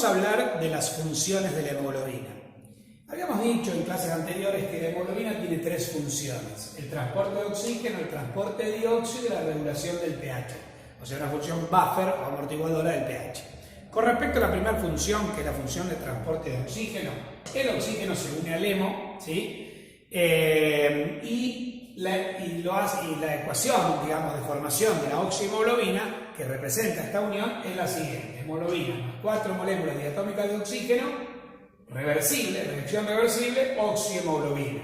vamos a hablar de las funciones de la hemoglobina. Habíamos dicho en clases anteriores que la hemoglobina tiene tres funciones: el transporte de oxígeno, el transporte de dióxido y la regulación del pH, o sea, una función buffer o amortiguadora del pH. Con respecto a la primera función, que es la función de transporte de oxígeno, el oxígeno se une al hemo, ¿sí? Y la ecuación, digamos, de formación de la oxihemoglobina, que representa esta unión, es la siguiente: hemoglobina más 4 moléculas diatómicas de oxígeno, reversible, reacción reversible, oxihemoglobina.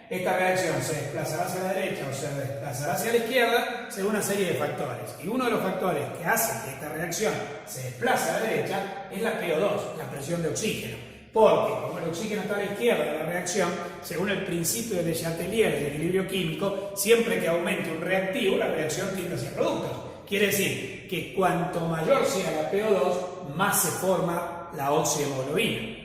Esta reacción se desplazará hacia la derecha o se desplazará hacia la izquierda según una serie de factores. Y uno de los factores que hace que esta reacción se desplace a la derecha es la PO2, la presión de oxígeno. Porque como el oxígeno está a la izquierda de la reacción, según el principio de Le Chatelier del equilibrio químico, siempre que aumente un reactivo, la reacción tiende hacia productos. Quiere decir que cuanto mayor sea la PO2, más se forma la oxihemoglobina.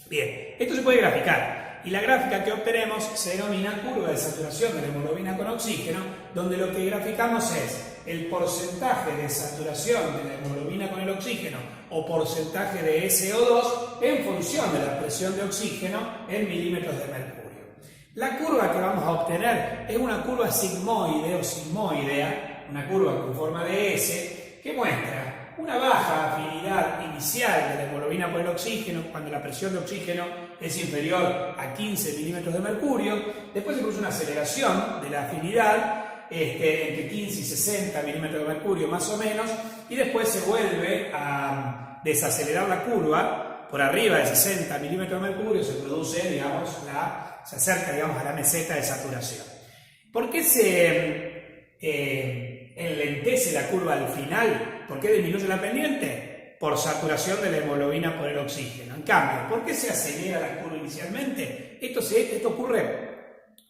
Bien, esto se puede graficar. Y la gráfica que obtenemos se denomina curva de saturación de la hemoglobina con oxígeno, donde lo que graficamos es el porcentaje de saturación de la hemoglobina con el oxígeno o porcentaje de SO2 en función de la presión de oxígeno en milímetros de mercurio. La curva que vamos a obtener es una curva sigmoide o sigmoidea, una curva con forma de S, que muestra una baja afinidad inicial de la hemoglobina por el oxígeno cuando la presión de oxígeno es inferior a 15 milímetros de mercurio. Después se produce una aceleración de la afinidad entre 15 y 60 milímetros de mercurio más o menos, y después se vuelve a desacelerar la curva por arriba de 60 milímetros de mercurio, se produce, digamos, se acerca, digamos, a la meseta de saturación. ¿Por qué se enlentece la curva al final? ¿Por qué disminuye la pendiente? Por saturación de la hemoglobina por el oxígeno. En cambio, ¿por qué se acelera la curva inicialmente? Esto ocurre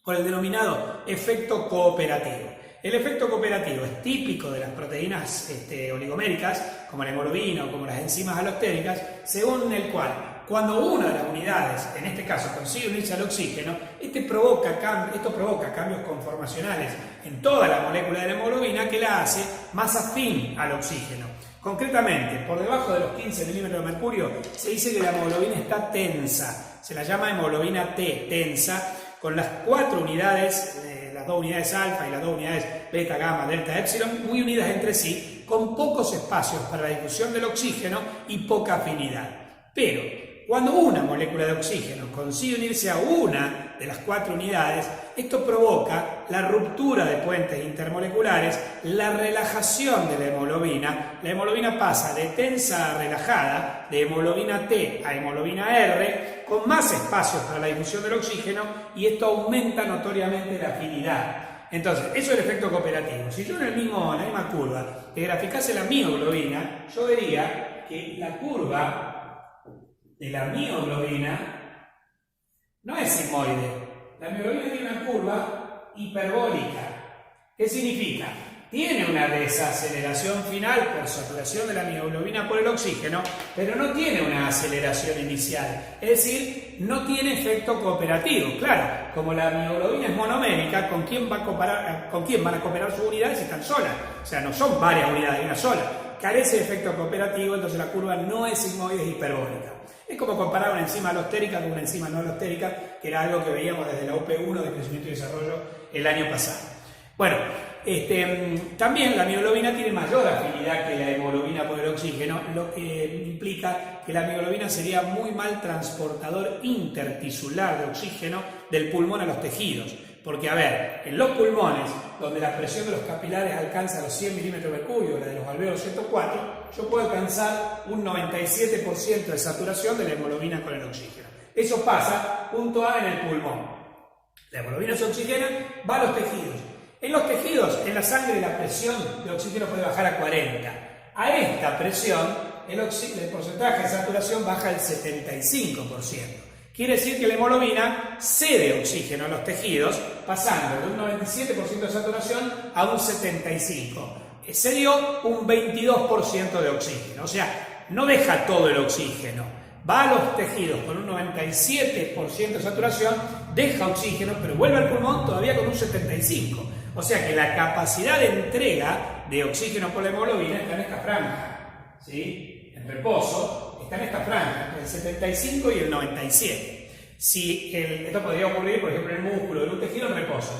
por el denominado efecto cooperativo. El efecto cooperativo es típico de las proteínas oligoméricas, como la hemoglobina o como las enzimas alostéricas, según el cual, cuando una de las unidades, en este caso, consigue unirse al oxígeno, esto provoca cambios conformacionales en toda la molécula de la hemoglobina que la hace más afín al oxígeno. Concretamente, por debajo de los 15 milímetros de mercurio, se dice que la hemoglobina está tensa. Se la llama hemoglobina T, tensa, con las 4 unidades, las 2 unidades alfa y las 2 unidades beta, gamma, delta, épsilon, muy unidas entre sí, con pocos espacios para la difusión del oxígeno y poca afinidad. Pero cuando una molécula de oxígeno consigue unirse a una de las 4 unidades, esto provoca la ruptura de puentes intermoleculares, la relajación de la hemoglobina. La hemoglobina pasa de tensa a relajada, de hemoglobina T a hemoglobina R, con más espacios para la difusión del oxígeno, y esto aumenta notoriamente la afinidad. Entonces, eso es el efecto cooperativo. Si yo en la misma curva que graficase la mioglobina, yo vería que la curva de la mioglobina no es sigmoide. La mioglobina tiene una curva hiperbólica. ¿Qué significa? Tiene una desaceleración final por saturación de la mioglobina por el oxígeno, pero no tiene una aceleración inicial. Es decir, no tiene efecto cooperativo. Claro, como la mioglobina es monomérica, ¿con quién van a cooperar sus unidades si están solas? O sea, no son varias unidades, una sola. Carece de efecto cooperativo, entonces la curva no es sigmoide, es hiperbólica. Es como comparar una enzima alostérica con una enzima no alostérica, que era algo que veíamos desde la UP1 de crecimiento y desarrollo el año pasado. Bueno, también la mioglobina tiene mayor afinidad que la hemoglobina por el oxígeno, lo que implica que la mioglobina sería muy mal transportador intertisular de oxígeno del pulmón a los tejidos. Porque, a ver, en los pulmones, donde la presión de los capilares alcanza los 100 milímetros de mercurio, la de los alvéolos 104, yo puedo alcanzar un 97% de saturación de la hemoglobina con el oxígeno. Eso pasa punto A en el pulmón. La hemoglobina se oxigena, va a los tejidos. En los tejidos, en la sangre, la presión de oxígeno puede bajar a 40. A esta presión, el porcentaje de saturación baja al 75%. Quiere decir que la hemoglobina cede oxígeno a los tejidos, pasando de un 97% de saturación a un 75%. Cedió un 22% de oxígeno, o sea, no deja todo el oxígeno. Va a los tejidos con un 97% de saturación, deja oxígeno, pero vuelve al pulmón todavía con un 75%. O sea que la capacidad de entrega de oxígeno por la hemoglobina está en esta franja, ¿sí? en reposo, está en esta franja, entre el 75 y el 97. Esto podría ocurrir, por ejemplo, en el músculo, en un tejido en reposo.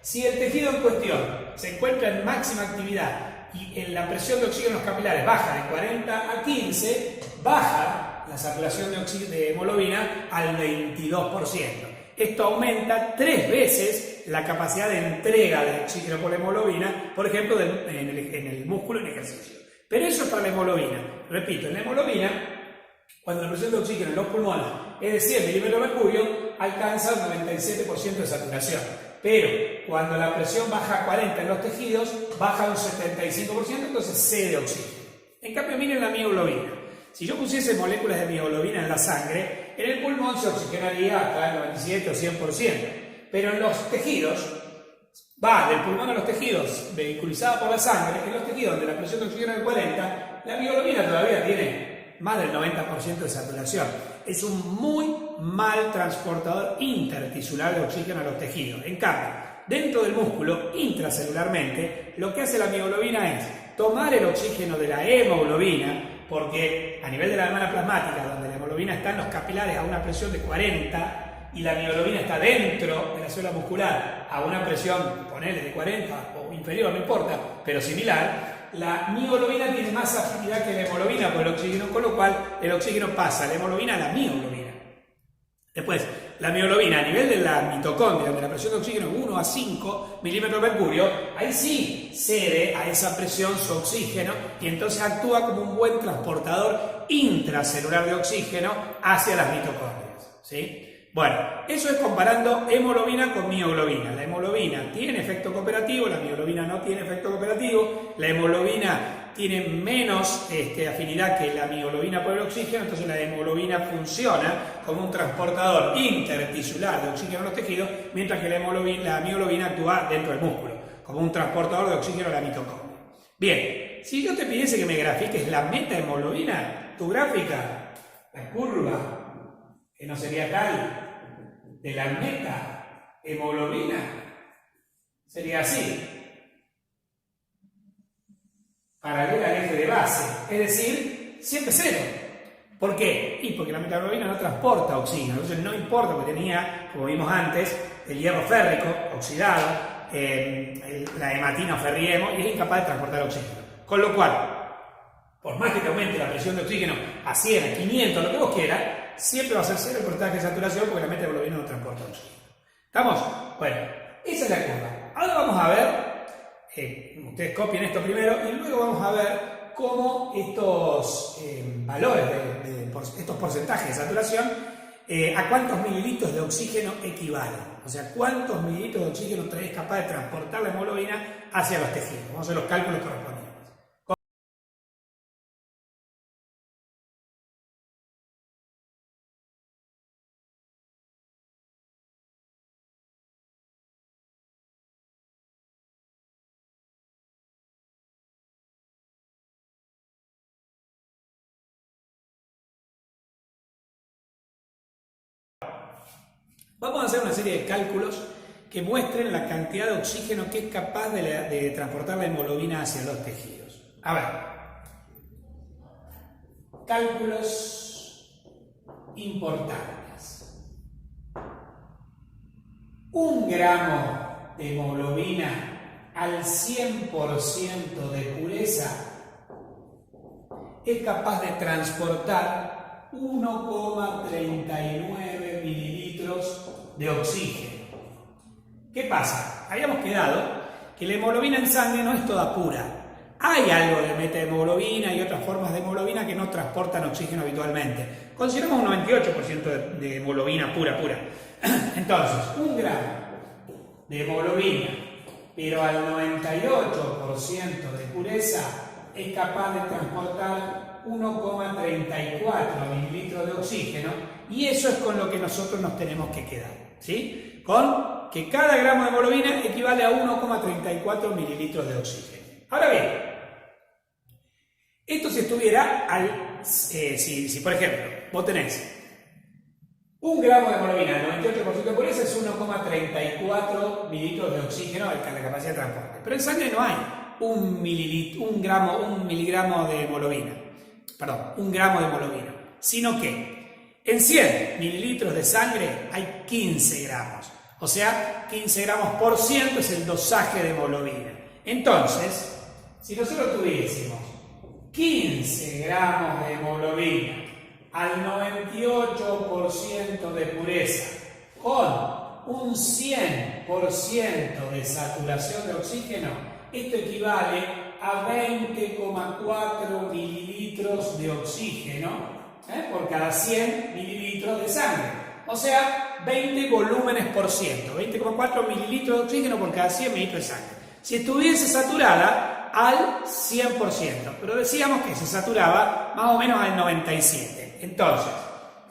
Si el tejido en cuestión se encuentra en máxima actividad y en la presión de oxígeno en los capilares baja de 40 a 15, baja la saturación de hemoglobina al 22%. Esto aumenta 3 veces la capacidad de entrega de oxígeno por la hemoglobina, por ejemplo, en el músculo en ejercicio. Pero eso es para la hemoglobina. Repito, en la hemoglobina, cuando la presión de oxígeno en los pulmones es de 100 milímetros de mercurio, alcanza un 97% de saturación. Pero cuando la presión baja a 40 en los tejidos, baja un 75%, entonces cede oxígeno. En cambio, miren la mioglobina. Si yo pusiese moléculas de mioglobina en la sangre, en el pulmón se oxigenaría hasta el 97 o 100%. Pero en los tejidos, va del pulmón a los tejidos vehiculizada por la sangre, en los tejidos donde la presión de oxígeno es de 40, la mioglobina todavía tiene más del 90% de saturación. Es un muy mal transportador intertisular de oxígeno a los tejidos. En cambio, dentro del músculo, intracelularmente, lo que hace la mioglobina es tomar el oxígeno de la hemoglobina, porque a nivel de la membrana plasmática, donde la hemoglobina está en los capilares a una presión de 40 y la mioglobina está dentro de la célula muscular a una presión, ponele, de 40 o inferior, no importa, pero similar, la mioglobina tiene más afinidad que la hemoglobina por el oxígeno, con lo cual el oxígeno pasa de la hemoglobina a la mioglobina. Después, la mioglobina a nivel de la mitocondria, donde la presión de oxígeno es 1 a 5 milímetros de mercurio, ahí sí cede a esa presión su oxígeno y entonces actúa como un buen transportador intracelular de oxígeno hacia las mitocondrias, ¿sí? Bueno, eso es comparando hemoglobina con mioglobina. La hemoglobina tiene efecto cooperativo, la mioglobina no tiene efecto cooperativo, la hemoglobina tiene menos afinidad que la mioglobina por el oxígeno, entonces la hemoglobina funciona como un transportador intertisular de oxígeno en los tejidos, mientras que la mioglobina actúa dentro del músculo, como un transportador de oxígeno a la mitocondria. Bien, si yo te pidiese que me grafiques la metahemoglobina, tu gráfica, la curva, que no sería tal, de la metahemoglobina, sería así, paralela al eje de base, es decir, siempre cero. ¿Por qué? Y porque la metahemoglobina no transporta oxígeno, entonces no importa, porque tenía, como vimos antes, el hierro férrico oxidado, la hematina o ferriemo, y es incapaz de transportar oxígeno. Con lo cual, por más que te aumente la presión de oxígeno a 100, a 500, lo que vos quieras, siempre va a ser cero el porcentaje de saturación porque la metahemoglobina no transporta oxígeno. ¿Estamos? Bueno, esa es la curva. Ahora vamos a ver, ustedes copien esto primero y luego vamos a ver cómo estos valores, estos porcentajes de saturación, a cuántos mililitros de oxígeno equivalen. O sea, cuántos mililitros de oxígeno es capaz de transportar la hemoglobina hacia los tejidos. Vamos a hacer los cálculos correspondientes. Vamos a hacer una serie de cálculos que muestren la cantidad de oxígeno que es capaz de transportar la hemoglobina hacia los tejidos. A ver, cálculos importantes. 1 gramo de hemoglobina al 100% de pureza es capaz de transportar 1,39 mililitros de oxígeno. ¿Qué pasa? Habíamos quedado que la hemoglobina en sangre no es toda pura. Hay algo de metahemoglobina y otras formas de hemoglobina que no transportan oxígeno habitualmente. Consideramos un 98% de hemoglobina pura. Entonces, 1 gramo de hemoglobina, pero al 98% de pureza, es capaz de transportar 1,34 mililitros de oxígeno, y eso es con lo que nosotros nos tenemos que quedar, ¿sí? Con que cada gramo de hemoglobina equivale a 1,34 mililitros de oxígeno. Ahora bien, esto si estuviera si por ejemplo, vos tenés 1 gramo de hemoglobina al 98% de pureza, es 1,34 mililitros de oxígeno la capacidad de transporte. Pero en sangre no hay un miligramo de hemoglobina. 1 gramo de hemoglobina, sino que en 100 mililitros de sangre hay 15 gramos. O sea, 15 gramos por ciento es el dosaje de hemoglobina. Entonces, si nosotros tuviésemos 15 gramos de hemoglobina al 98% de pureza con un 100% de saturación de oxígeno, esto equivale a 20,4 mililitros de oxígeno por cada 100 mililitros de sangre. O sea, 20 volúmenes por ciento, 20,4 mililitros de oxígeno por cada 100 mililitros de sangre. Si estuviese saturada al 100%, pero decíamos que se saturaba más o menos al 97%. Entonces,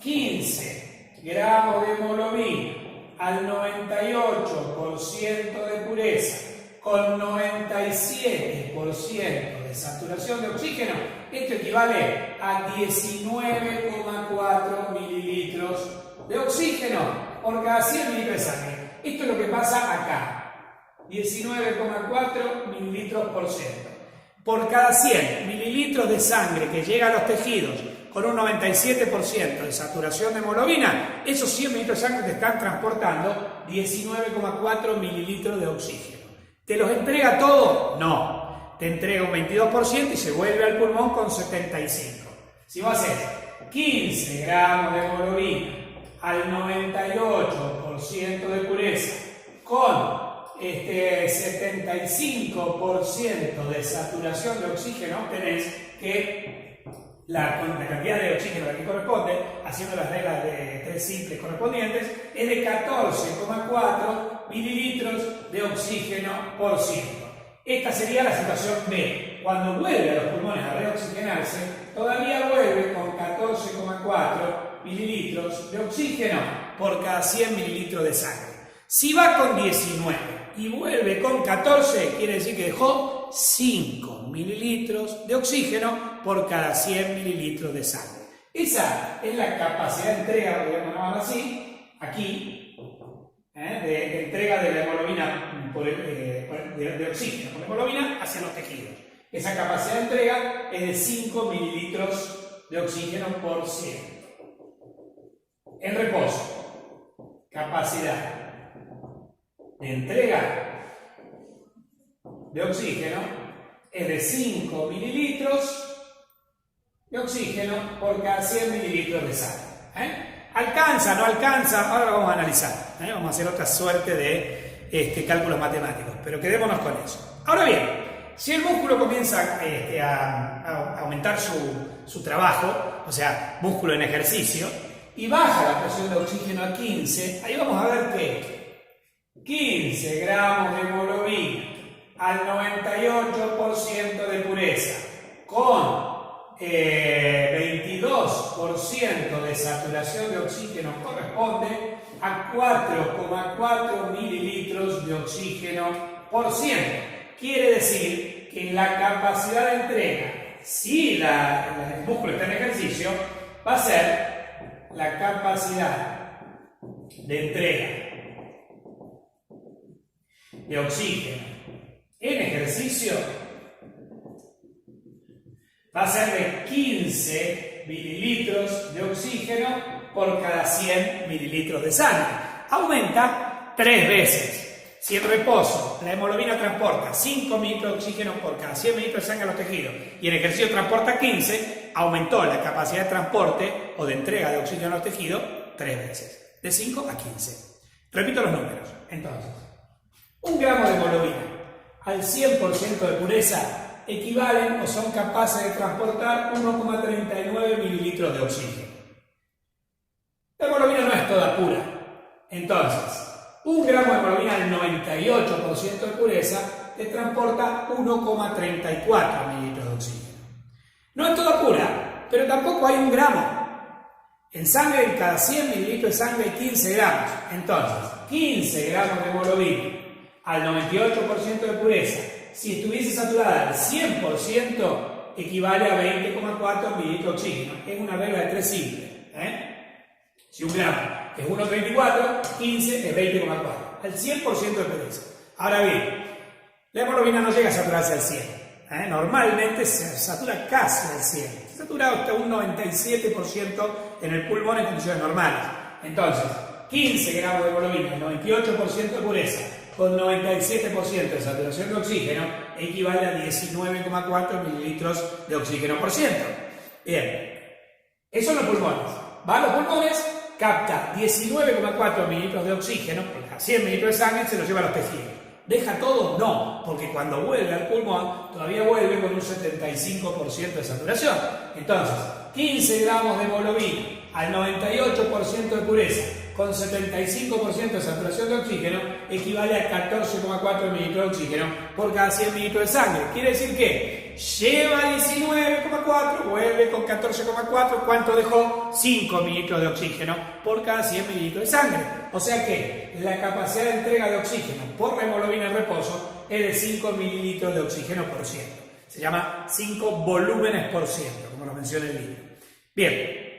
15 gramos de hemoglobina al 98% de pureza con 97% de saturación de oxígeno, esto equivale a 19,4 mililitros de oxígeno por cada 100 mililitros de sangre. Esto es lo que pasa acá, 19,4 mililitros por ciento. Por cada 100 mililitros de sangre que llega a los tejidos con un 97% de saturación de hemoglobina, esos 100 mililitros de sangre te están transportando 19,4 mililitros de oxígeno. ¿Te los entrega todo? No. Te entrega un 22% y se vuelve al pulmón con 75%. Si vos haces 15 gramos de hemoglobina al 98% de pureza con 75% de saturación de oxígeno, tenés que la cantidad de oxígeno a la que corresponde, haciendo las reglas de 3 simples correspondientes, es de 14,4 mililitros de oxígeno por ciento. Esta sería la situación B. Cuando vuelve a los pulmones a reoxigenarse, todavía vuelve con 14,4 mililitros de oxígeno por cada 100 mililitros de sangre. Si va con 19 y vuelve con 14, quiere decir que dejó 5 mililitros de oxígeno por cada 100 mililitros de sangre. Esa es la capacidad de entrega, podríamos llamarlo así, aquí, de entrega de la hemoglobina de oxígeno por hemoglobina hacia los tejidos. Esa capacidad de entrega es de 5 mililitros de oxígeno por 100. En reposo, capacidad de entrega de oxígeno es de 5 mililitros de oxígeno por cada 100 mililitros de sangre. ¿Alcanza? ¿No alcanza? Ahora lo vamos a analizar. Vamos a hacer otra suerte de cálculos matemáticos, pero quedémonos con eso. Ahora bien, si el músculo comienza a aumentar su trabajo, o sea, músculo en ejercicio, y baja la presión de oxígeno a 15, ahí vamos a ver que 15 gramos de hemoglobina al 98% de pureza con 22% de saturación de oxígeno corresponde a 4,4 mililitros de oxígeno por ciento. Quiere decir que la capacidad de entrega, si el músculo está en ejercicio, va a ser la capacidad de entrega de oxígeno en ejercicio va a ser de 15 mililitros de oxígeno por cada 100 mililitros de sangre. Aumenta 3 veces. Si en reposo la hemoglobina transporta 5 mililitros de oxígeno por cada 100 mililitros de sangre a los tejidos y en ejercicio transporta 15, aumentó la capacidad de transporte o de entrega de oxígeno a los tejidos 3 veces, de 5 a 15. Repito los números. Entonces, 1 gramo de hemoglobina al 100% de pureza equivalen o son capaces de transportar 1,39 mililitros de oxígeno. La hemoglobina no es toda pura. Entonces, 1 gramo de hemoglobina al 98% de pureza te transporta 1,34 mililitros de oxígeno. No es toda pura, pero tampoco hay 1 gramo. En sangre, en cada 100 mililitros de sangre hay 15 gramos. Entonces, 15 gramos de hemoglobina al 98% de pureza, si estuviese saturada al 100%, equivale a 20,4 mililitros de oxígeno. Es una regla de 3 simple. Si 1 gramo es 1,34, 15 es 20,4. Al 100% de pureza. Ahora bien, la hemoglobina no llega a saturarse al 100. Normalmente se satura casi al 100%. Se satura hasta un 97% en el pulmón en condiciones normales. Entonces, 15 gramos de hemoglobina, 98% de pureza, con 97% de saturación de oxígeno, equivale a 19,4 mililitros de oxígeno por ciento. Bien, eso en los pulmones. Va a los pulmones, capta 19,4 mililitros de oxígeno, por cada 100 mililitros de sangre se los lleva a los tejidos. ¿Deja todo? No, porque cuando vuelve al pulmón, todavía vuelve con un 75% de saturación. Entonces, 15 gramos de hemoglobina al 98% de pureza, con 75% de saturación de oxígeno, equivale a 14,4 mililitros de oxígeno por cada 100 mililitros de sangre. Quiere decir que lleva 19,4, vuelve con 14,4, ¿cuánto dejó? 5 mililitros de oxígeno por cada 100 mililitros de sangre. O sea que la capacidad de entrega de oxígeno por la hemoglobina en reposo es de 5 mililitros de oxígeno por ciento. Se llama 5 volúmenes por ciento, como lo menciona el libro. Bien.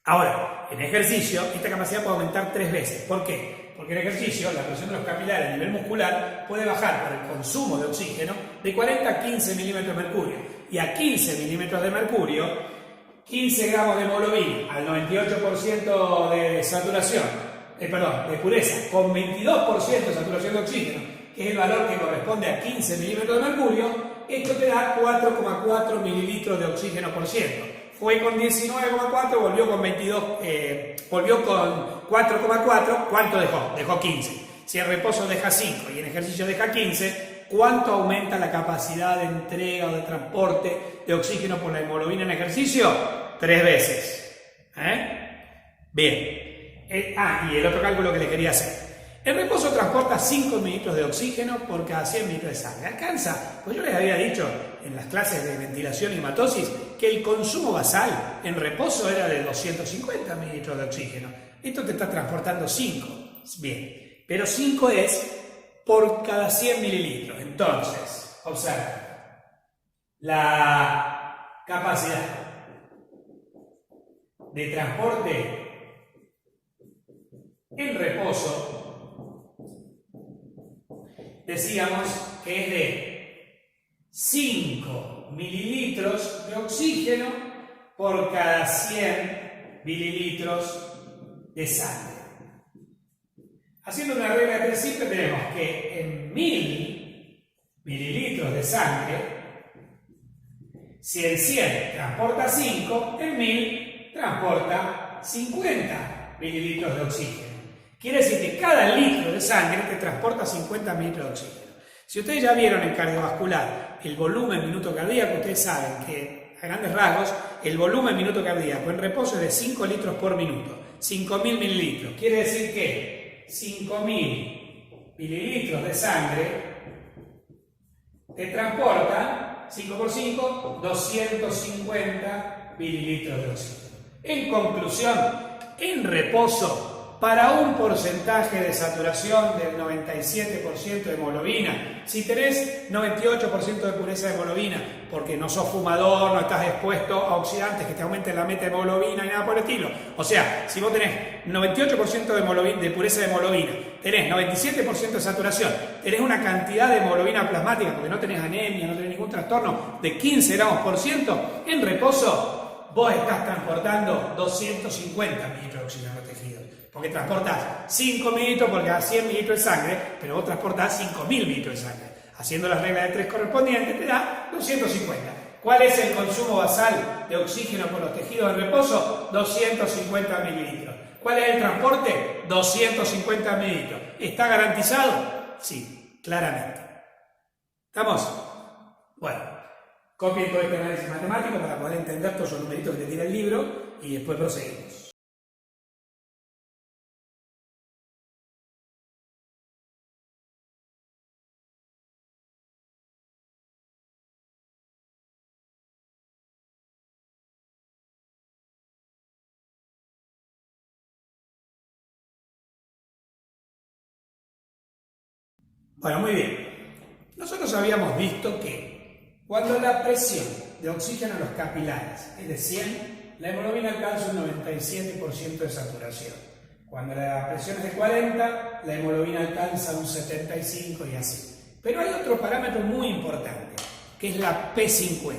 Ahora, en ejercicio, esta capacidad puede aumentar 3 veces. ¿Por qué? Porque en ejercicio, la presión de los capilares a nivel muscular puede bajar por el consumo de oxígeno de 40 a 15 milímetros de mercurio. Y a 15 milímetros de mercurio, 15 gramos de hemoglobina al 98% de saturación, de pureza, con 22% de saturación de oxígeno, que es el valor que corresponde a 15 milímetros de mercurio, esto te da 4,4 mililitros de oxígeno por ciento. Fue con 19,4, volvió con 4,4, ¿cuánto dejó? Dejó 15. Si en reposo deja 5 y en ejercicio deja 15, ¿cuánto aumenta la capacidad de entrega o de transporte de oxígeno por la hemoglobina en ejercicio? 3 veces. Bien. Y el otro cálculo que le quería hacer. El reposo transporta 5 mililitros de oxígeno por cada 100 mililitros de sangre. ¿Alcanza? Pues yo les había dicho en las clases de ventilación y hematosis que el consumo basal en reposo era de 250 mililitros de oxígeno. Esto te está transportando 5. Bien, pero 5 es por cada 100 mililitros. Entonces, observa, la capacidad de transporte en reposo, decíamos que es de 5 mililitros de oxígeno por cada 100 mililitros de sangre. Haciendo una regla de 3 simple, tenemos que en 1000 mililitros de sangre, si en 100 transporta 5, en 1000 transporta 50 mililitros de oxígeno. Quiere decir que cada litro de sangre te transporta 50 mililitros de oxígeno. Si ustedes ya vieron en cardiovascular el volumen minuto cardíaco, ustedes saben que a grandes rasgos el volumen minuto cardíaco en reposo es de 5 litros por minuto, 5.000 mililitros. Quiere decir que 5.000 mililitros de sangre te transportan 5 por 5, 250 mililitros de oxígeno. En conclusión, en reposo, para un porcentaje de saturación del 97% de hemoglobina, si tenés 98% de pureza de hemoglobina, porque no sos fumador, no estás expuesto a oxidantes que te aumenten la meta de hemoglobina y nada por el estilo. O sea, si vos tenés 98% de pureza de hemoglobina, tenés 97% de saturación, tenés una cantidad de hemoglobina plasmática, porque no tenés anemia, no tenés ningún trastorno, de 15 gramos por ciento, en reposo vos estás transportando 250 mililitros de oxígeno en los tejidos. Porque transportas 5 mililitros por cada 100 mililitros de sangre, pero vos transportás 5.000 mililitros de sangre. Haciendo las reglas de 3 correspondientes te da 250. ¿Cuál es el consumo basal de oxígeno por los tejidos en reposo? 250 mililitros. ¿Cuál es el transporte? 250 mililitros. ¿Está garantizado? Sí, claramente. ¿Estamos? Bueno, copien todo este análisis matemático para poder entender todos los numeritos que te tira el libro y después proseguimos. Bueno, muy bien. Nosotros habíamos visto que cuando la presión de oxígeno en los capilares es de 100, la hemoglobina alcanza un 97% de saturación. Cuando la presión es de 40, la hemoglobina alcanza un 75% y así. Pero hay otro parámetro muy importante. que es la P50.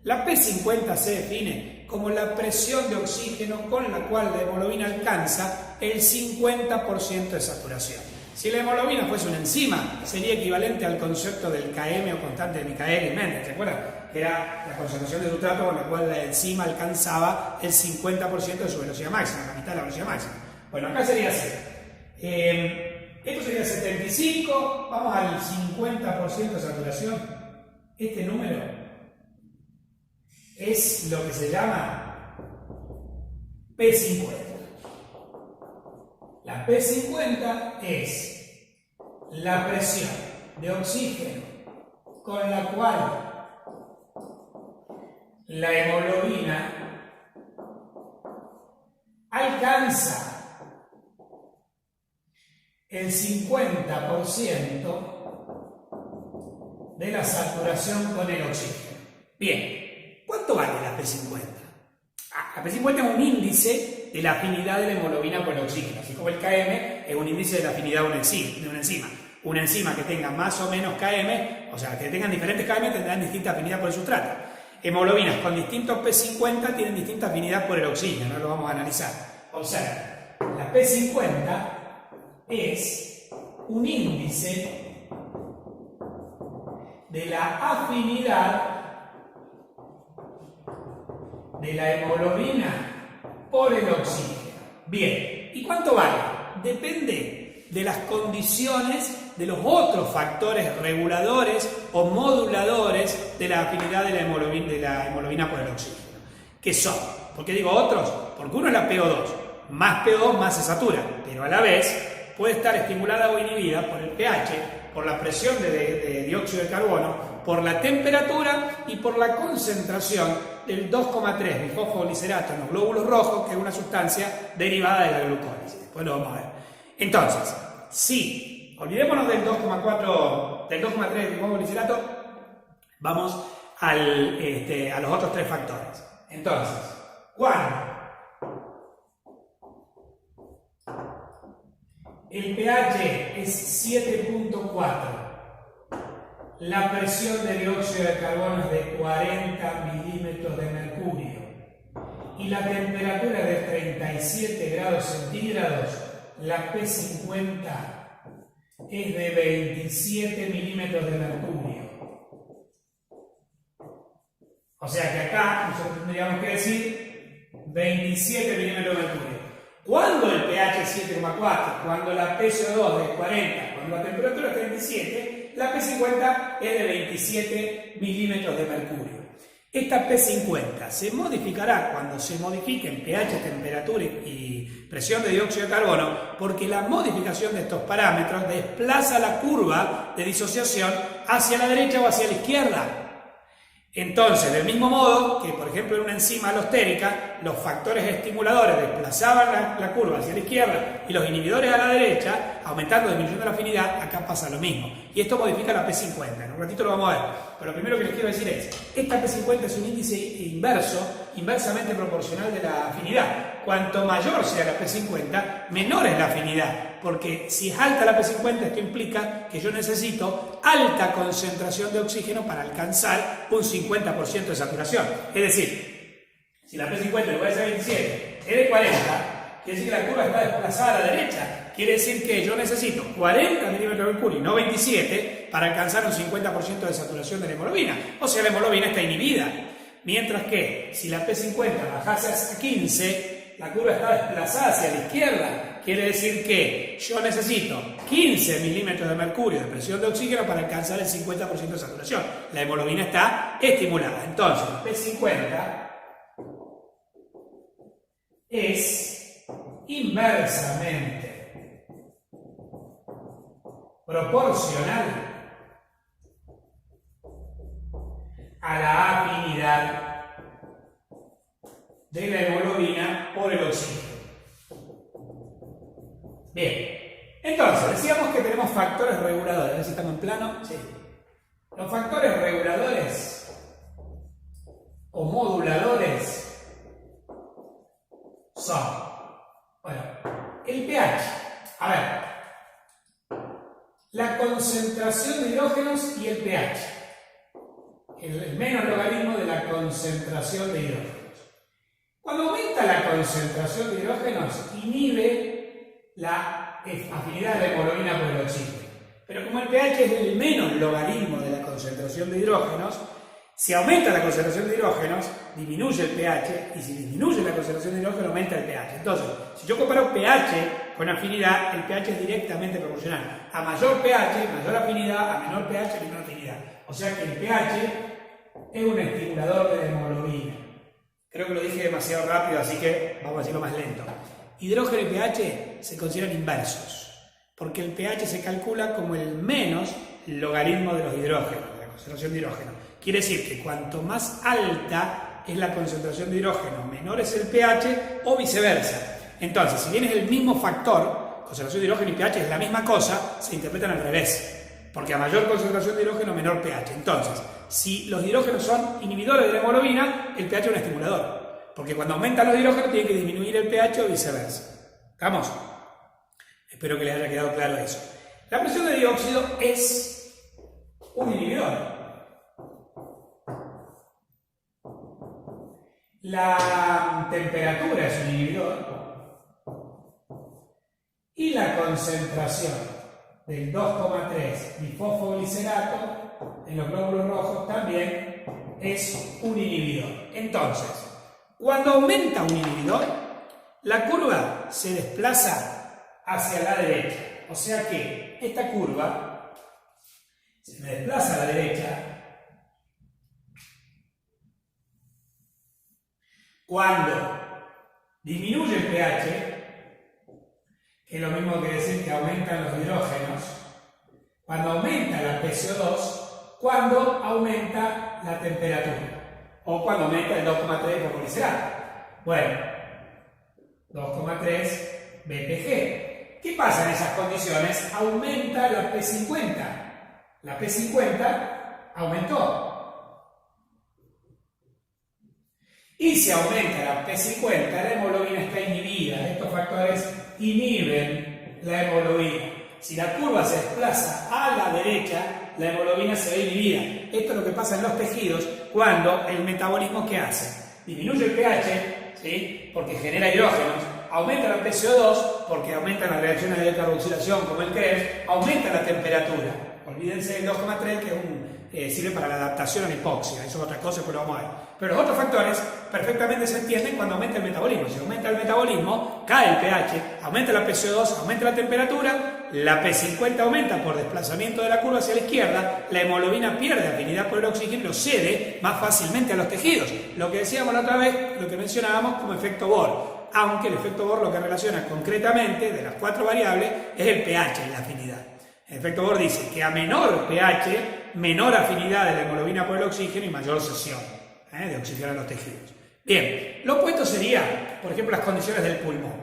La P50 se define como la presión de oxígeno con la cual la hemoglobina alcanza el 50% de saturación. Si la hemoglobina fuese una enzima, sería equivalente al concepto del Km o constante de Michaelis y Mendel, ¿se acuerdan? Que era la concentración de sustrato con la cual la enzima alcanzaba el 50% de su velocidad máxima, la mitad de la velocidad máxima. Bueno, acá sería así. Esto sería 75, vamos al 50% de saturación. Este número es lo que se llama P50. La P50 es la presión de oxígeno con la cual la hemoglobina alcanza el 50% de la saturación con el oxígeno. Bien, ¿cuánto vale la P50? La P50 es un índice de la afinidad de la hemoglobina por el oxígeno, así como el Km es un índice de la afinidad de una enzima. Una enzima que tenga más o menos Km, o sea, que tengan diferentes Km, tendrán distinta afinidad por el sustrato. Hemoglobinas con distintos P50 tienen distinta afinidad por el oxígeno, no lo vamos a analizar. O sea, la P50 es un índice de la afinidad de la hemoglobina por el oxígeno. Bien, ¿y cuánto vale? Depende de las condiciones de los otros factores reguladores o moduladores de la afinidad de la hemoglobina por el oxígeno. ¿Qué son? ¿Por qué digo otros? Porque uno es la PO2. Más PO2 más se satura, pero a la vez puede estar estimulada o inhibida por el pH, por la presión de dióxido de carbono, por la temperatura y por la concentración del 2,3 bifosfoglicerato en los glóbulos rojos, que es una sustancia derivada de la glucólisis. Después lo vamos a ver. Entonces, si olvidémonos del 2,3 bifosfoglicerato, vamos a los otros tres factores. Entonces, cuando el pH es 7.4, la presión de dióxido de carbono es de 40 milímetros de mercurio y la temperatura es de 37 grados centígrados, la P50 es de 27 milímetros de mercurio. O sea que acá nosotros tendríamos que decir 27 milímetros de mercurio. Cuando el pH es 7,4, cuando la PCO2 es 40, cuando la temperatura es 37, la P50 es de 27 milímetros de mercurio. Esta P50 se modificará cuando se modifiquen pH, temperatura y presión de dióxido de carbono, porque la modificación de estos parámetros desplaza la curva de disociación hacia la derecha o hacia la izquierda. Entonces, del mismo modo que, por ejemplo, en una enzima alostérica, los factores estimuladores desplazaban la curva hacia la izquierda y los inhibidores a la derecha, aumentando o disminuyendo la afinidad, acá pasa lo mismo. Y esto modifica la P50. En un ratito lo vamos a ver. Pero lo primero que les quiero decir es, esta P50 es un índice inversamente proporcional de la afinidad. Cuanto mayor sea la P50, menor es la afinidad. Porque si es alta la P50, esto implica que yo necesito alta concentración de oxígeno para alcanzar un 50% de saturación. Es decir, si la P50 en lugar de ser 27 es de 40, quiere decir que la curva está desplazada a la derecha. Quiere decir que yo necesito 40 milímetros de mercurio y no 27 para alcanzar un 50% de saturación de la hemoglobina. O sea, la hemoglobina está inhibida. Mientras que si la P50 bajase a 15, la curva está desplazada hacia la izquierda. Quiere decir que yo necesito 15 milímetros de mercurio de presión de oxígeno para alcanzar el 50% de saturación. La hemoglobina está estimulada. Entonces, P50 es inversamente proporcional a la afinidad de la hemoglobina por el oxígeno. Bien, entonces decíamos que tenemos factores reguladores. A ver si estamos en plano. Sí. Los factores reguladores o moduladores son, bueno, el pH. A ver, la concentración de hidrógenos y el pH. menos logaritmo de la concentración de hidrógenos. Cuando aumenta la concentración de hidrógenos, inhibe la afinidad de la hemoglobina por el oxígeno. Pero como el pH es el menos logaritmo de la concentración de hidrógenos, si aumenta la concentración de hidrógenos, disminuye el pH, y si disminuye la concentración de hidrógeno, aumenta el pH. Entonces, si yo comparo pH con afinidad, el pH es directamente proporcional. A mayor pH, mayor afinidad; a menor pH, menor afinidad. O sea que el pH es un estimulador de la hemoglobina. Creo que lo dije demasiado rápido, así que vamos a decirlo más lento. Hidrógeno y pH se consideran inversos, porque el pH se calcula como el menos logaritmo de los hidrógenos, de la concentración de hidrógeno. Quiere decir que cuanto más alta es la concentración de hidrógeno, menor es el pH, o viceversa. Entonces, si bien es el mismo factor, concentración de hidrógeno y pH es la misma cosa, se interpretan al revés, porque a mayor concentración de hidrógeno, menor pH. Entonces, si los hidrógenos son inhibidores de la hemoglobina, el pH es un estimulador, porque cuando aumentan los hidrógenos tiene que disminuir el pH o viceversa. ¿Estamos? Espero que les haya quedado claro eso. La presión de dióxido es un inhibidor. La temperatura es un inhibidor. Y la concentración del 2,3 difosfoglicerato en los glóbulos rojos también es un inhibidor. Entonces, cuando aumenta un inhibidor, la curva se desplaza hacia la derecha. O sea que esta curva se me desplaza a la derecha cuando disminuye el pH, que es lo mismo que decir que aumentan los hidrógenos, cuando aumenta la PCO2, cuando aumenta la temperatura, o cuando aumenta el 2,3 difosfoglicerato. Bueno, 2,3 BPG. ¿Qué pasa en esas condiciones? Aumenta la P50. La P50 aumentó. Y si aumenta la P50, la hemoglobina está inhibida. Estos factores inhiben la hemoglobina. Si la curva se desplaza a la derecha, la hemoglobina se ve inhibida. Esto es lo que pasa en los tejidos cuando el metabolismo, ¿qué hace? Disminuye el pH, ¿sí? Porque genera hidrógenos. Aumenta la PCO2 porque aumentan las reacciones de carboxilación como el Krebs. Aumenta la temperatura. Olvídense del 2,3 que sirve para la adaptación a la hipoxia. Eso es otra cosa, pero lo vamos a ver. Pero los otros factores perfectamente se entienden cuando aumenta el metabolismo. Si aumenta el metabolismo, cae el pH, aumenta la PCO2, aumenta la temperatura, la P50 aumenta por desplazamiento de la curva hacia la izquierda, la hemoglobina pierde afinidad por el oxígeno y lo cede más fácilmente a los tejidos. Lo que decíamos la otra vez, lo que mencionábamos como efecto Bohr. Aunque el efecto Bohr lo que relaciona concretamente de las 4 variables es el pH en la afinidad. El efecto Bohr dice que a menor pH, menor afinidad de la hemoglobina por el oxígeno y mayor cesión de oxígeno en los tejidos. Bien, lo opuesto sería, por ejemplo, las condiciones del pulmón.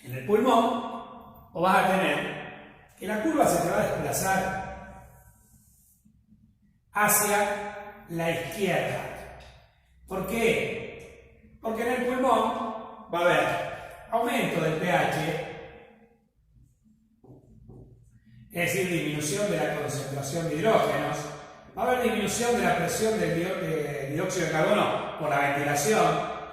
En el pulmón, vos vas a tener que la curva se te va a desplazar hacia la izquierda. ¿Por qué? Porque en el pulmón va a haber aumento del pH, es decir, disminución de la concentración de hidrógenos, va a haber disminución de la presión del dióxido de carbono por la ventilación,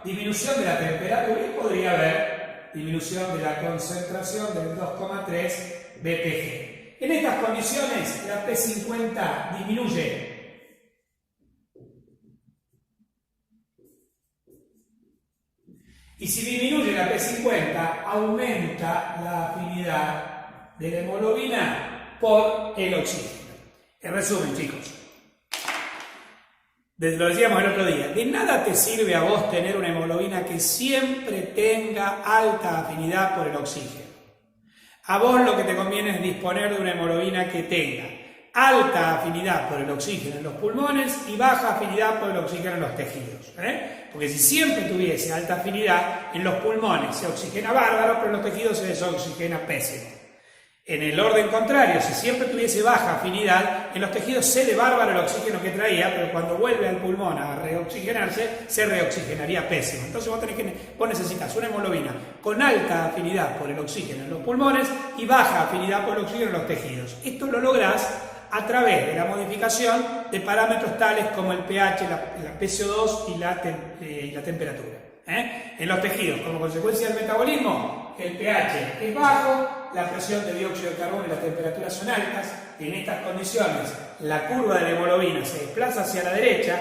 disminución de la temperatura y podría haber disminución de la concentración del 2,3 BPG. En estas condiciones, la P50 disminuye. Y si disminuye la P50, aumenta la afinidad de la hemoglobina por el oxígeno. En resumen, chicos, lo decíamos el otro día, de nada te sirve a vos tener una hemoglobina que siempre tenga alta afinidad por el oxígeno. A vos lo que te conviene es disponer de una hemoglobina que tenga alta afinidad por el oxígeno en los pulmones y baja afinidad por el oxígeno en los tejidos. Porque si siempre tuviese alta afinidad, en los pulmones se oxigena bárbaro, pero en los tejidos se desoxigena pésimo. En el orden contrario, si siempre tuviese baja afinidad, en los tejidos cede bárbaro el oxígeno que traía, pero cuando vuelve al pulmón a reoxigenarse, se reoxigenaría pésimo. Entonces vos necesitas una hemoglobina con alta afinidad por el oxígeno en los pulmones y baja afinidad por el oxígeno en los tejidos. Esto lo lográs a través de la modificación de parámetros tales como el pH, la PCO2 y la temperatura. En los tejidos, como consecuencia del metabolismo, el pH es bajo, la presión de dióxido de carbono y las temperaturas son altas. En estas condiciones, la curva de la hemoglobina se desplaza hacia la derecha,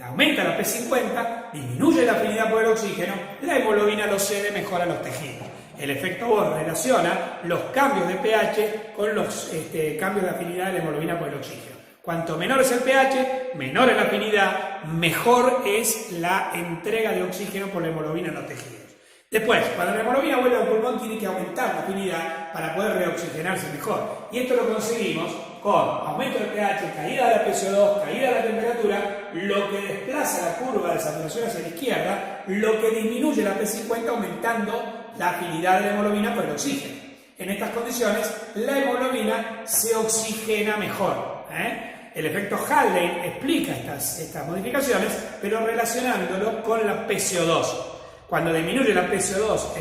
aumenta la P50, disminuye la afinidad por el oxígeno, la hemoglobina lo cede, mejora los tejidos. El efecto Bohr relaciona los cambios de pH con los cambios de afinidad de la hemoglobina por el oxígeno. Cuanto menor es el pH, menor es la afinidad, mejor es la entrega de oxígeno por la hemoglobina en los tejidos. Después, cuando la hemoglobina vuelve al pulmón, tiene que aumentar la afinidad para poder reoxigenarse mejor. Y esto lo conseguimos con aumento del pH, caída de la PCO2, caída de la temperatura, lo que desplaza la curva de saturación hacia la izquierda, lo que disminuye la P50 aumentando la afinidad de la hemoglobina por el oxígeno. En estas condiciones, la hemoglobina se oxigena mejor. El efecto Haldane explica estas modificaciones, pero relacionándolo con la PCO2. Cuando disminuye la PCO2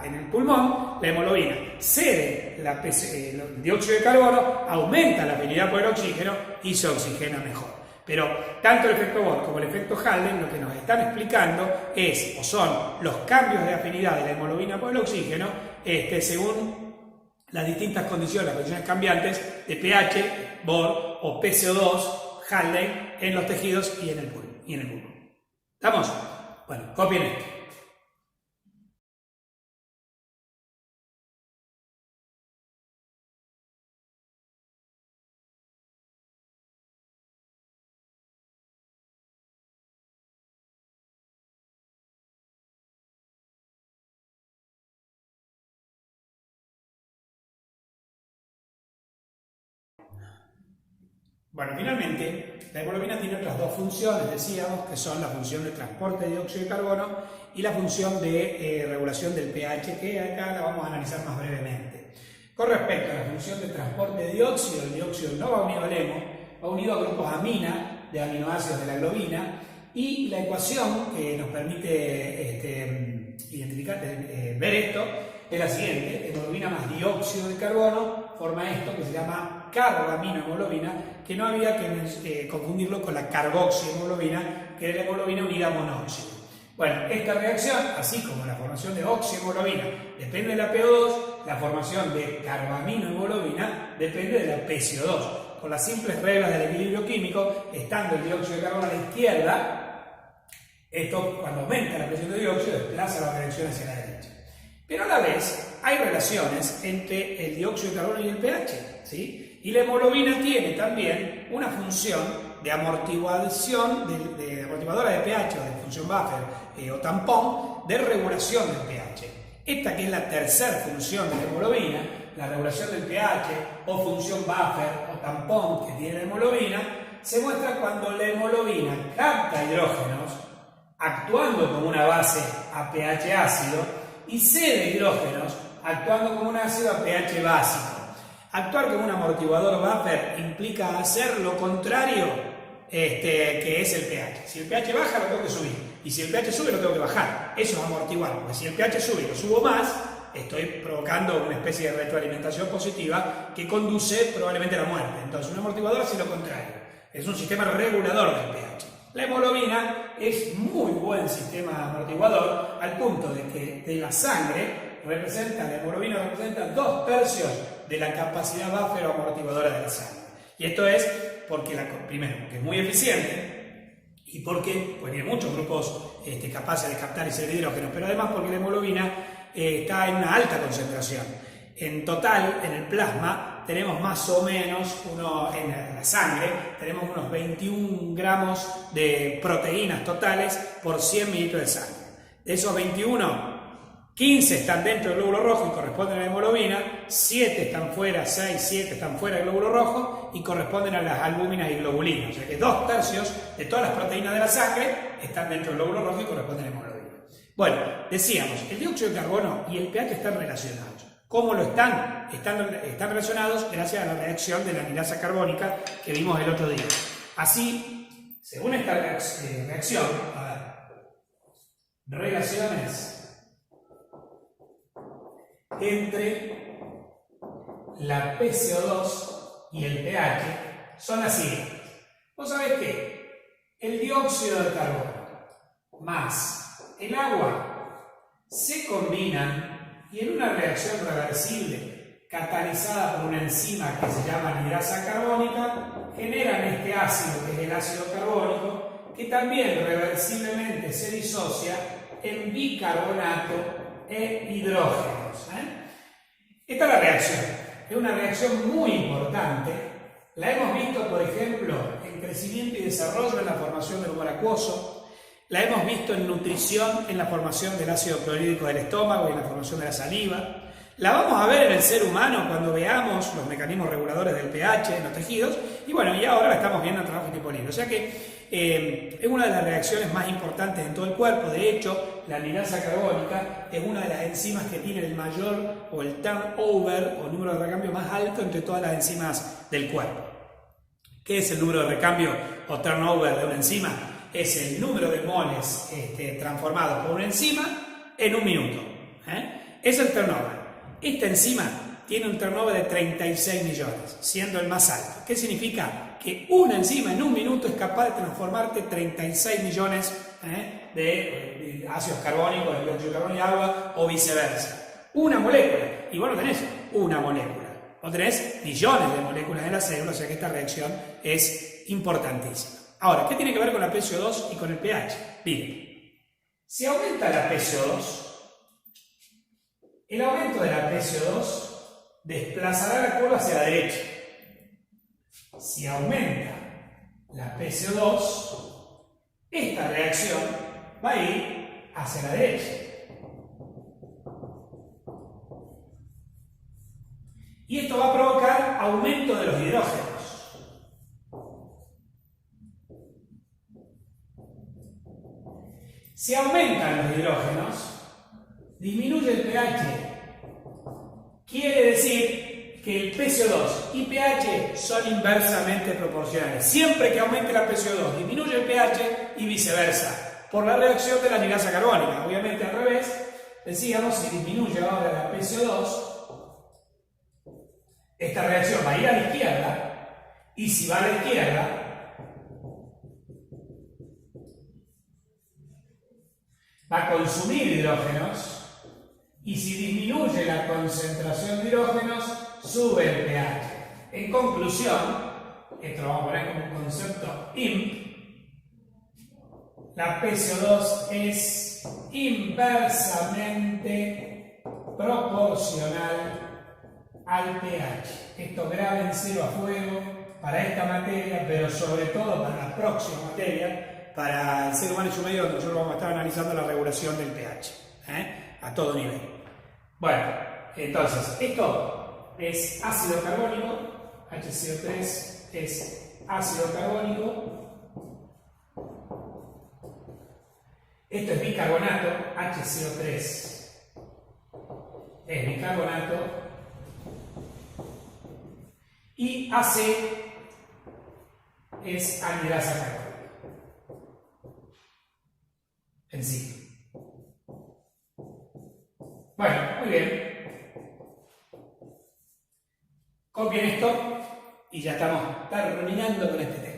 en el pulmón, la hemoglobina cede el dióxido de carbono, aumenta la afinidad por el oxígeno y se oxigena mejor. Pero tanto el efecto Bohr como el efecto Haldane lo que nos están explicando son los cambios de afinidad de la hemoglobina por el oxígeno según las distintas condiciones, las condiciones cambiantes de pH, Bohr o PCO2, Haldane en los tejidos y en el pulmón. ¿Estamos? Bueno, copien esto. Bueno, finalmente, la hemoglobina tiene otras dos funciones, decíamos, que son la función de transporte de dióxido de carbono y la función de regulación del pH, que acá la vamos a analizar más brevemente. Con respecto a la función de transporte de dióxido, el dióxido no va unido al hemo, va unido a grupos amina de aminoácidos de la globina, y la ecuación que nos permite identificar, ver esto es la siguiente: hemoglobina más dióxido de carbono forma esto que se llama carbaminohemoglobina, que no había que confundirlo con la carboxihemoglobina, que es la hemoglobina unida a monóxido. Bueno, esta reacción, así como la formación de oxihemoglobina depende de la PO2, la formación de carbaminohemoglobina depende de la PCO2. Con las simples reglas del equilibrio químico, estando el dióxido de carbono a la izquierda, esto, cuando aumenta la presión de dióxido, desplaza la reacción hacia la derecha. Pero a la vez hay relaciones entre el dióxido de carbono y el pH, ¿sí? Y la hemoglobina tiene también una función de amortiguación, de amortiguadora de pH o de función buffer o tampón de regulación del pH. Esta que es la tercera función de la hemoglobina, la regulación del pH o función buffer o tampón que tiene la hemoglobina, se muestra cuando la hemoglobina capta hidrógenos actuando como una base a pH ácido y cede hidrógenos actuando como un ácido a pH básico. Actuar como un amortiguador buffer implica hacer lo contrario que es el pH. Si el pH baja, lo tengo que subir. Y si el pH sube, lo tengo que bajar. Eso es amortiguar. Porque si el pH sube y lo subo más, estoy provocando una especie de retroalimentación positiva que conduce probablemente a la muerte. Entonces, un amortiguador hace lo contrario. Es un sistema regulador del pH. La hemoglobina es muy buen sistema amortiguador, al punto de que de la sangre la hemoglobina representa 2/3 de la capacidad buffer o amortiguadora de la sangre. Y esto es porque, primero, porque es muy eficiente y porque tiene muchos grupos capaces de captar y ceder hidrógenos, pero además porque la hemoglobina está en una alta concentración. En total, en el plasma, tenemos más o menos, en la sangre, tenemos unos 21 gramos de proteínas totales por 100 mililitros de sangre. De esos 21, 15 están dentro del glóbulo rojo y corresponden a la hemoglobina, 7 están fuera, 6, 7 están fuera del glóbulo rojo y corresponden a las albúminas y globulinas. O sea que 2/3 de todas las proteínas de la sangre están dentro del glóbulo rojo y corresponden a la hemoglobina. Bueno, decíamos, el dióxido de carbono y el pH están relacionados. ¿Cómo lo están? Están relacionados gracias a la reacción de la anilasa carbónica que vimos el otro día. Así, según esta reacción, relaciones entre la PCO2 y el pH son las siguientes. Vos sabés que el dióxido de carbono más el agua se combinan y en una reacción reversible catalizada por una enzima que se llama anhidrasa carbónica generan este ácido que es el ácido carbónico que también reversiblemente se disocia en bicarbonato e hidrógenos. Esta es la reacción. Es una reacción muy importante. La hemos visto, por ejemplo, en crecimiento y desarrollo en la formación del humor acuoso. La hemos visto en nutrición en la formación del ácido clorhídrico del estómago y en la formación de la saliva. La vamos a ver en el ser humano cuando veamos los mecanismos reguladores del pH en los tejidos. Y bueno, y ahora la estamos viendo en trabajo de tipo libre. O sea que es una de las reacciones más importantes en todo el cuerpo. De hecho, la anhidrasa carbónica es una de las enzimas que tiene el mayor o el turnover o número de recambio más alto entre todas las enzimas del cuerpo. ¿Qué es el número de recambio o turnover de una enzima? Es el número de moles transformados por una enzima en un minuto. Es el turnover. Esta enzima tiene un turnover de 36 millones, siendo el más alto. ¿Qué significa? Que una enzima en un minuto es capaz de transformarte 36 millones de ácidos carbónicos, de dióxido de carbono y agua, o viceversa. Una molécula. Y vos no tenés una molécula. Vos tenés millones de moléculas en la célula, o sea que esta reacción es importantísima. Ahora, ¿qué tiene que ver con la PCO2 y con el pH? Miren, si aumenta la PCO2, el aumento de la PCO2 desplazará la curva hacia la derecha. Si aumenta la PCO2, esta reacción va a ir hacia la derecha. Y esto va a provocar aumento de los hidrógenos. Si aumentan los hidrógenos, disminuye el pH. Quiere decir que el PCO2 y pH son inversamente proporcionales. Siempre que aumente la PCO2, disminuye el pH y viceversa, por la reacción de la anhidrasa carbónica. Obviamente al revés, decíamos, si disminuye ahora la PCO2, esta reacción va a ir a la izquierda, y si va a la izquierda, va a consumir hidrógenos, y si disminuye la concentración de hidrógenos, sube el pH. En conclusión, esto lo vamos a poner como un concepto IMP, la PCO2 es inversamente proporcional al pH. Esto grábenselo a fuego para esta materia, pero sobre todo para la próxima materia, para el ser humano y su medio, donde nosotros vamos a estar analizando la regulación del pH. A todo nivel. Bueno, entonces, esto es ácido carbónico, HCO3 es ácido carbónico, esto es bicarbonato, HCO3 es bicarbonato, y AC es anhidrasa carbónica en sí. Bueno, muy bien. Copien esto y ya estamos terminando con este tema.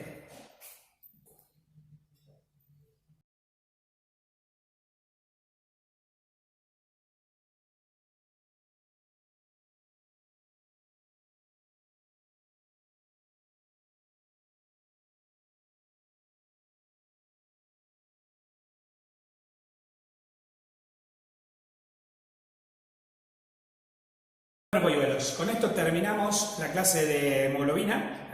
Bueno, polluelos, con esto terminamos la clase de hemoglobina,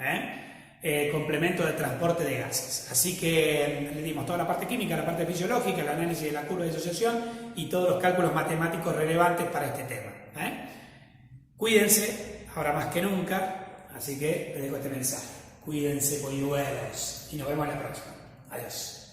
complemento de transporte de gases. Así que le dimos toda la parte química, la parte fisiológica, el análisis de la curva de disociación y todos los cálculos matemáticos relevantes para este tema. Cuídense, ahora más que nunca, así que les dejo este mensaje. Cuídense, polluelos, y nos vemos en la próxima. Adiós.